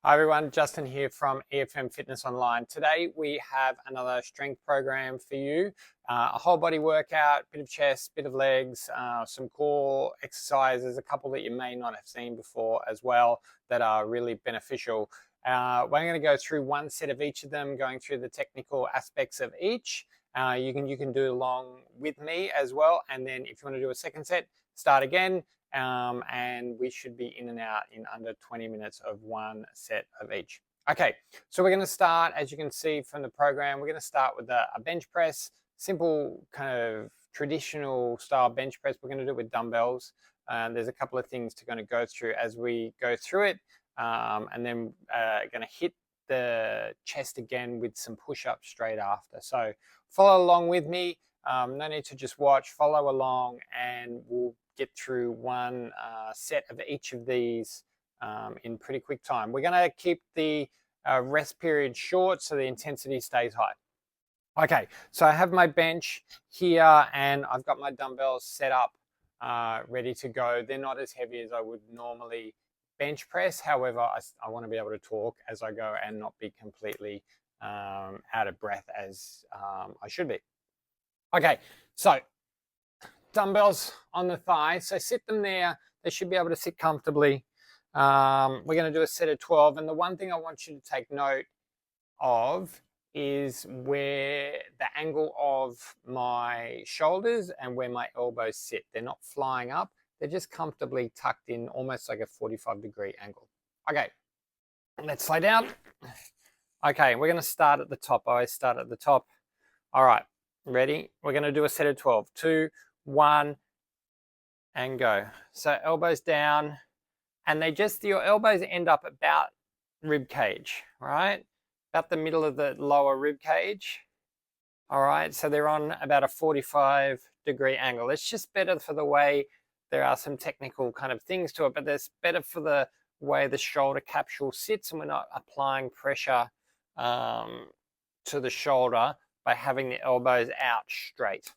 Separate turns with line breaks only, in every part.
Hi everyone, Justin here from EFM Fitness Online. Today we have another strength program for you. A whole body workout, bit of chest, bit of legs, some core exercises, a couple that you may not have seen before as well that are really beneficial. We're going to go through one set of each of them, going through the technical aspects of each. You can do along with me as well, and then if you want to do a second set, start again. And we should be in and out in under 20 minutes of one set of each. Okay, so we're going to start, as you can see from the program, we're going to start with a bench press, simple kind of traditional style bench press. We're going to do it with dumbbells. There's a couple of things to kind of go through as we go through it, and then going to hit the chest again with some push-ups straight after. So follow along with me. No need to just watch, follow along, and we'll get through one set of each of these in pretty quick time. We're going to keep the rest period short so the intensity stays high. Okay, so I have my bench here and I've got my dumbbells set up ready to go. They're not as heavy as I would normally bench press. However, I want to be able to talk as I go and not be completely out of breath as I should be. Okay, so dumbbells on the thighs. So sit them there. They should be able to sit comfortably. We're going to do a set of 12. And the one thing I want you to take note of is where the angle of my shoulders and where my elbows sit. They're not flying up. They're just comfortably tucked in, almost like a 45-degree angle. Okay, let's slow down. Okay, we're going to start at the top. I always start at the top. All right, ready? We're going to do a set of 12. 2, 1, and go. So elbows down, and your elbows end up about rib cage, right? About the middle of the lower rib cage. All right, so they're on about a 45-degree angle. It's just better for the way there are some technical kind of things to it, but it's better for the way the shoulder capsule sits and we're not applying pressure to the shoulder by having the elbows out straight.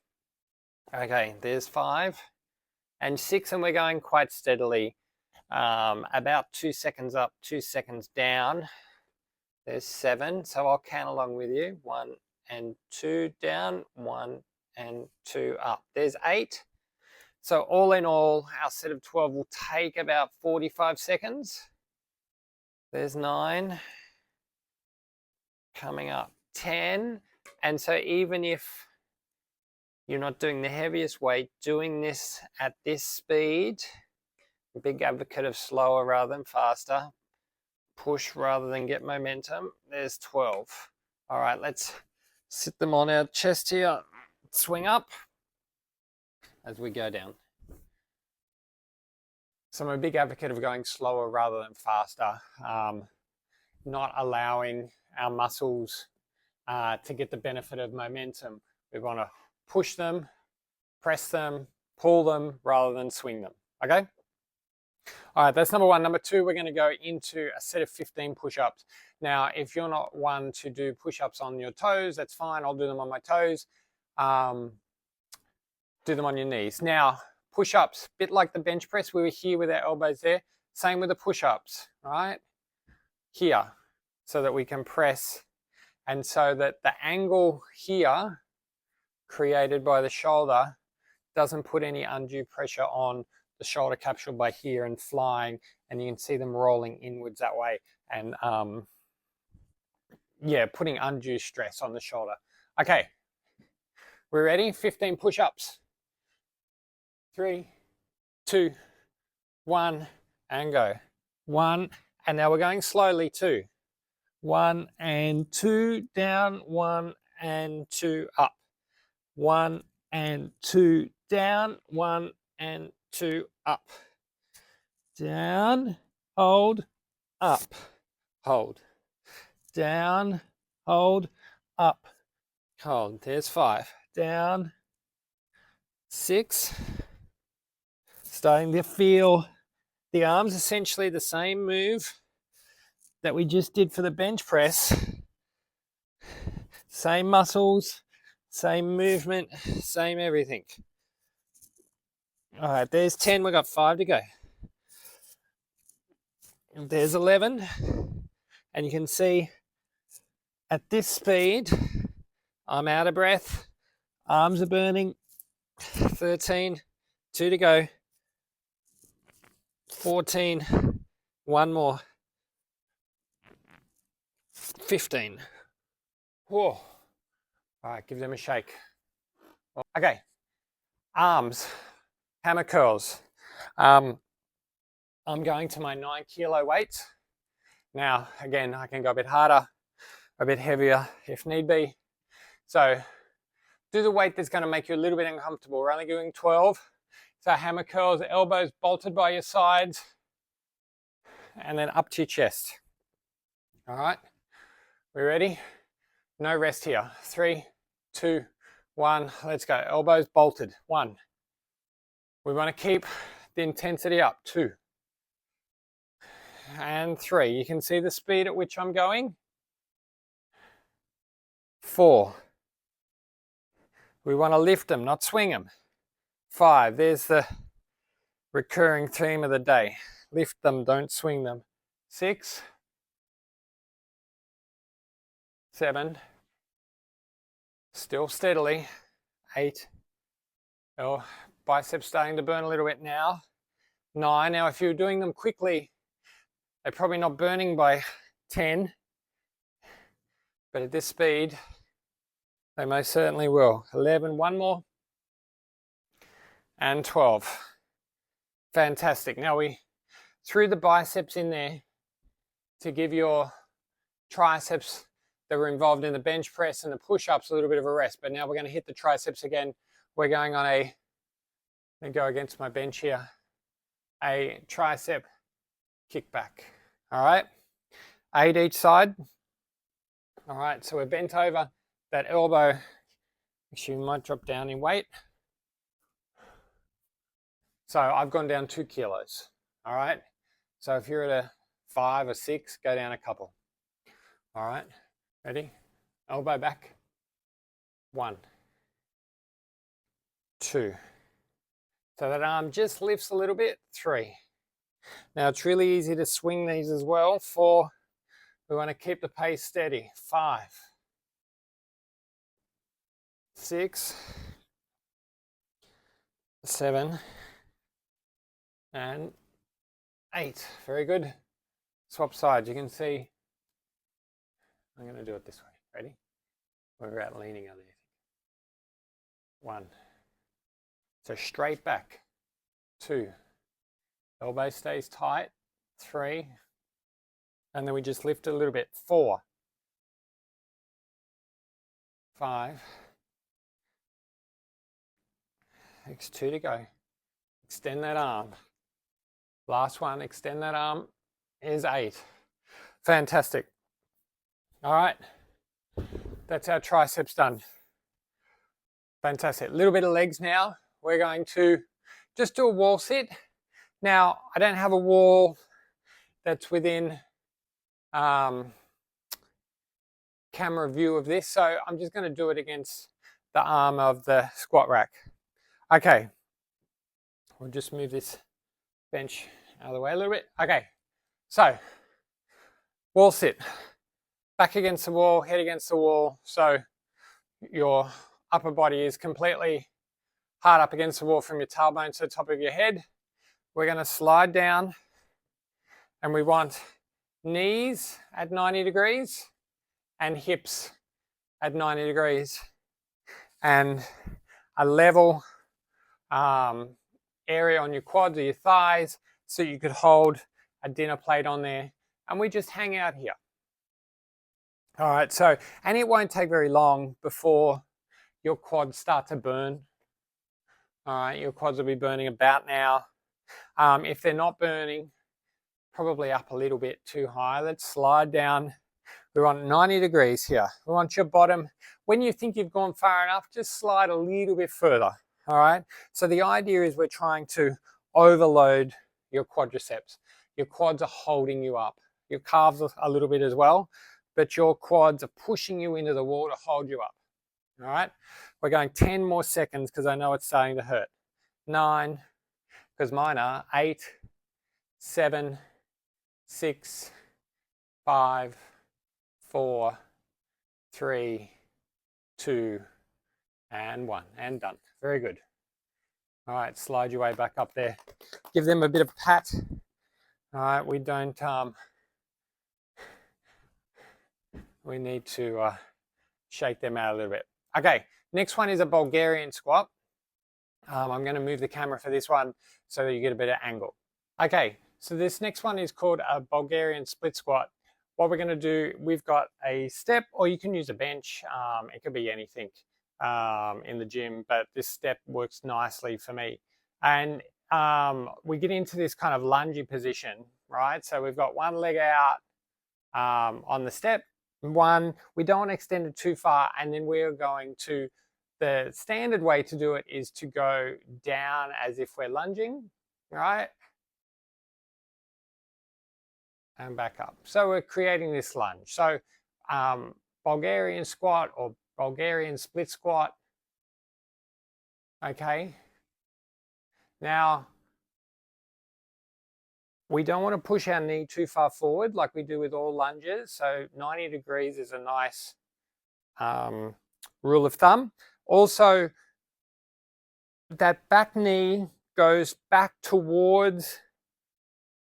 Okay, there's 5 and 6, and we're going quite steadily. About 2 seconds up, 2 seconds down. There's 7, so I'll count along with you. 1 and 2 down, 1 and 2 up. There's 8. So all in all, our set of 12 will take about 45 seconds. There's 9. Coming up, 10. And so even if you're not doing the heaviest weight, doing this at this speed, big advocate of slower rather than faster, push rather than get momentum. There's 12. All right, let's sit them on our chest here, swing up as we go down. So I'm a big advocate of going slower rather than faster, not allowing our muscles to get the benefit of momentum. We want to push them, press them, pull them rather than swing them. Okay? All right, that's number 1. Number 2, we're going to go into a set of 15 push-ups. Now, if you're not one to do push-ups on your toes, that's fine. I'll do them on my toes. Do them on your knees. Now, push-ups, bit like the bench press, we were here with our elbows there. Same with the push-ups, right? Here, so that we can press, and so that the angle here created by the shoulder doesn't put any undue pressure on the shoulder capsule by here and flying, and you can see them rolling inwards that way and putting undue stress on the shoulder. Okay, we're ready. 15 push-ups. 3, 2, 1, and go. 1, and now we're going slowly. 2, 1 and 2 down, 1 and 2 up. 1 and 2 down, 1 and 2 up. Down, hold, up, hold. Down, hold, up, hold. There's 5. Down, 6. Starting to feel the arms, essentially the same move that we just did for the bench press. Same muscles, same movement, same everything. All right, there's 10. We've got 5 to go. There's 11. And you can see at this speed, I'm out of breath. Arms are burning. 13, 2 to go. 14, one more. 15. Whoa. All right, give them a shake. Okay, arms, hammer curls. I'm going to my 9 kilo weights. Now, again, I can go a bit harder, a bit heavier if need be. So do the weight that's going to make you a little bit uncomfortable. We're only doing 12. So hammer curls, elbows bolted by your sides, and then up to your chest. All right, we ready? No rest here. 3, 2, 1, let's go. Elbows bolted. 1. We want to keep the intensity up. 2. And 3. You can see the speed at which I'm going. 4. We want to lift them, not swing them. 5. There's the recurring theme of the day. Lift them, don't swing them. 6. 7. Still steadily. 8. Oh, biceps starting to burn a little bit now. 9. Now, if you're doing them quickly, they're probably not burning by 10. But at this speed, they most certainly will. 11. One more. And 12. Fantastic. Now we threw the biceps in there to give your triceps that were involved in the bench press and the push-ups a little bit of a rest. But now we're going to hit the triceps again. We're going on let me go against my bench here, a tricep kickback. All right, 8 each side. All right, so we're bent over. That elbow, actually might drop down in weight. So I've gone down 2 kilos. All right, so if you're at a 5 or 6, go down a couple. All right, ready? Elbow back. 1, 2. So that arm just lifts a little bit. 3. Now it's really easy to swing these as well. 4. We want to keep the pace steady. 5. 6. 7. And 8. Very good. Swap sides. You can see. I'm going to do it this way. Ready? We're out leaning on there. 1. So straight back. 2. Elbow stays tight. 3. And then we just lift a little bit. 4. 5. Next 2 to go. Extend that arm. Last one, extend that arm, is 8. Fantastic. All right, that's our triceps done. Fantastic. A little bit of legs now. We're going to just do a wall sit. Now, I don't have a wall that's within camera view of this, so I'm just going to do it against the arm of the squat rack. Okay, we'll just move this bench out of the way a little bit. Okay, so wall sit, back against the wall, head against the wall, so your upper body is completely hard up against the wall from your tailbone to the top of your head. We're going to slide down, and we want knees at 90 degrees and hips at 90 degrees and a level area on your quads or your thighs so you could hold a dinner plate on there, and we just hang out here. All right, so, and it won't take very long before your quads start to burn. All right, your quads will be burning about now. If they're not burning, probably up a little bit too high. Let's slide down. We want 90 degrees here. We want your bottom. When you think you've gone far enough, just slide a little bit further. All right, so the idea is we're trying to overload your quadriceps. Your quads are holding you up. Your calves a little bit as well, but your quads are pushing you into the wall to hold you up. All right, we're going 10 more seconds because I know it's starting to hurt. 9, because mine are 8, 7, 6, 5, 4, 3, 2, and 1. And done. Very good. All right, slide your way back up there. Give them a bit of a pat. All right, we don't, we need to shake them out a little bit. Okay, next one is a Bulgarian squat. I'm going to move the camera for this one so that you get a better angle. Okay, so this next one is called a Bulgarian split squat. What we're going to do, we've got a step, or you can use a bench. It could be anything in the gym, but this step works nicely for me. And we get into this kind of lungy position, right? So we've got one leg out on the step. One, we don't extend it too far, and then we're going to, the standard way to do it is to go down as if we're lunging, right? And back up. So we're creating this lunge. So Bulgarian squat or Bulgarian split squat. Okay. Now, we don't want to push our knee too far forward like we do with all lunges. So 90 degrees is a nice rule of thumb. Also, that back knee goes back towards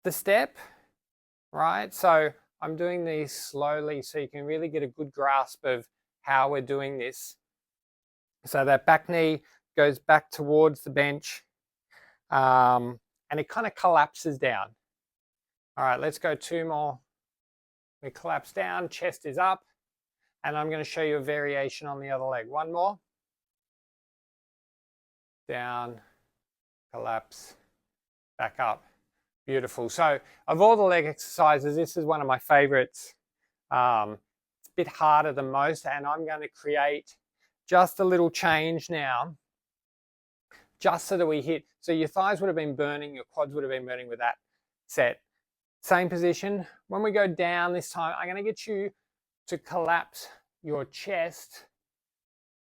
the step, right? So I'm doing these slowly so you can really get a good grasp of how we're doing this. So that back knee goes back towards the bench and it kind of collapses down. All right, let's go 2 more. We collapse down, chest is up, and I'm going to show you a variation on the other leg. 1 more. Down, collapse, back up. Beautiful. So of all the leg exercises, this is one of my favorites. It's a bit harder than most, and I'm going to create just a little change now, just so that we hit. So your thighs would have been burning, your quads would have been burning with that set. Same position. When we go down this time, I'm going to get you to collapse your chest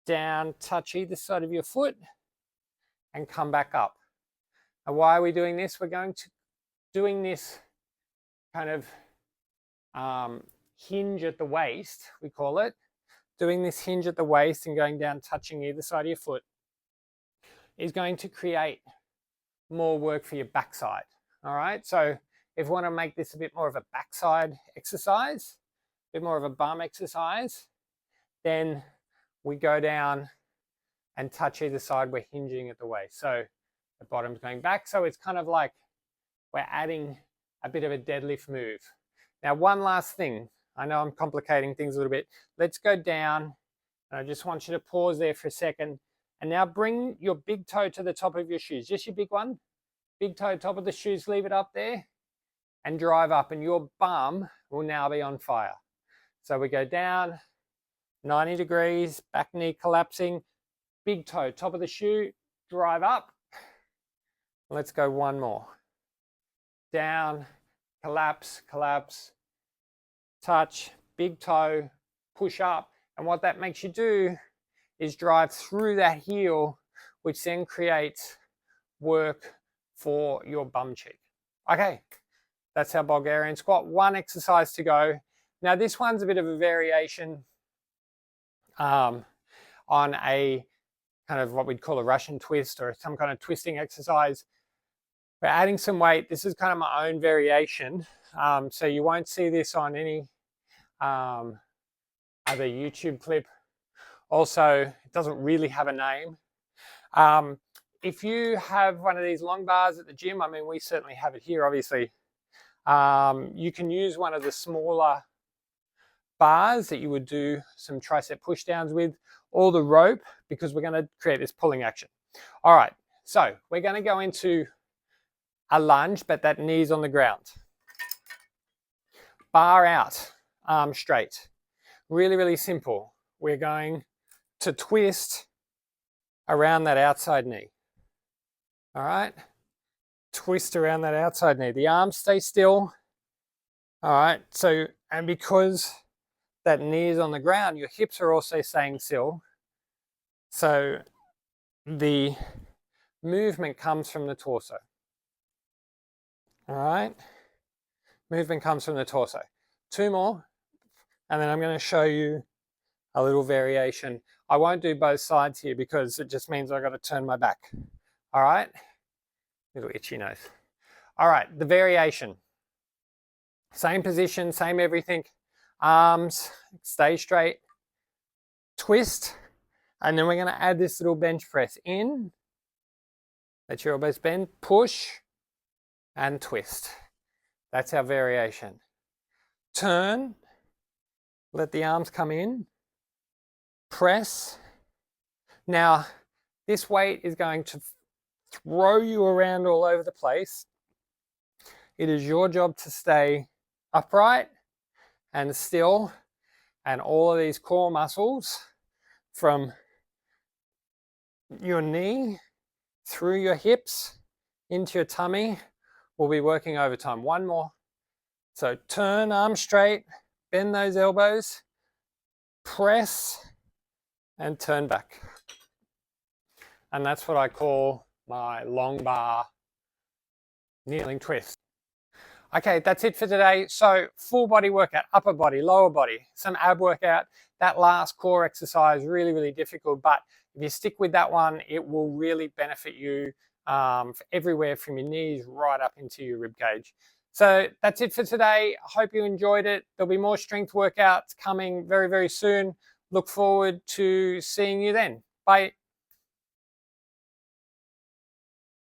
down, touch either side of your foot, and come back up. And why are we doing this? We're going to doing this kind of hinge at the waist, we call it. Doing this hinge at the waist and going down, touching either side of your foot is going to create more work for your backside. All right, so if we want to make this a bit more of a backside exercise, a bit more of a bum exercise, then we go down and touch either side. We're hinging at the waist. So the bottom's going back. So it's kind of like we're adding a bit of a deadlift move. Now, one last thing. I know I'm complicating things a little bit. Let's go down. And I just want you to pause there for a second. And now bring your big toe to the top of your shoes. Just your big one. Big toe, top of the shoes, leave it up there. And drive up. And your bum will now be on fire. So we go down, 90 degrees, back knee collapsing. Big toe, top of the shoe, drive up. Let's go 1 more. Down, collapse, collapse, touch, big toe, push up. And what that makes you do is drive through that heel, which then creates work for your bum cheek. Okay, that's our Bulgarian squat. 1 exercise to go. Now this one's a bit of a variation on a kind of what we'd call a Russian twist or some kind of twisting exercise. We're adding some weight. This is kind of my own variation. So you won't see this on any other YouTube clip. Also, it doesn't really have a name. If you have one of these long bars at the gym, I mean, we certainly have it here, obviously. You can use one of the smaller bars that you would do some tricep push downs with, or the rope, because we're going to create this pulling action. All right, so we're going to go into a lunge, but that knee's on the ground. Bar out, arm straight. Really, really simple. We're going to twist around that outside knee. All right, twist around that outside knee. The arms stay still. All right, so, and because that knee is on the ground, your hips are also staying still. So the movement comes from the torso. All right, movement comes from the torso. 2 more, and then I'm going to show you a little variation. I won't do both sides here because it just means I've got to turn my back. All right, little itchy nose. All right, the variation. Same position, same everything. Arms, stay straight, twist, and then we're going to add this little bench press in. Let your elbows bend, push, and twist. That's our variation. Turn, let the arms come in, press. Now, this weight is going to throw you around all over the place. It is your job to stay upright and still, and all of these core muscles from your knee through your hips into your tummy will be working overtime. One more. So turn, arms straight, bend those elbows, press, and turn back. And that's what I call my long bar kneeling twist. Okay, that's it for today. So full body workout, upper body, lower body, some ab workout. That last core exercise, really, really difficult. But if you stick with that one, it will really benefit you everywhere from your knees right up into your rib cage. So that's it for today. I hope you enjoyed it. There'll be more strength workouts coming very, very soon. Look forward to seeing you then. Bye.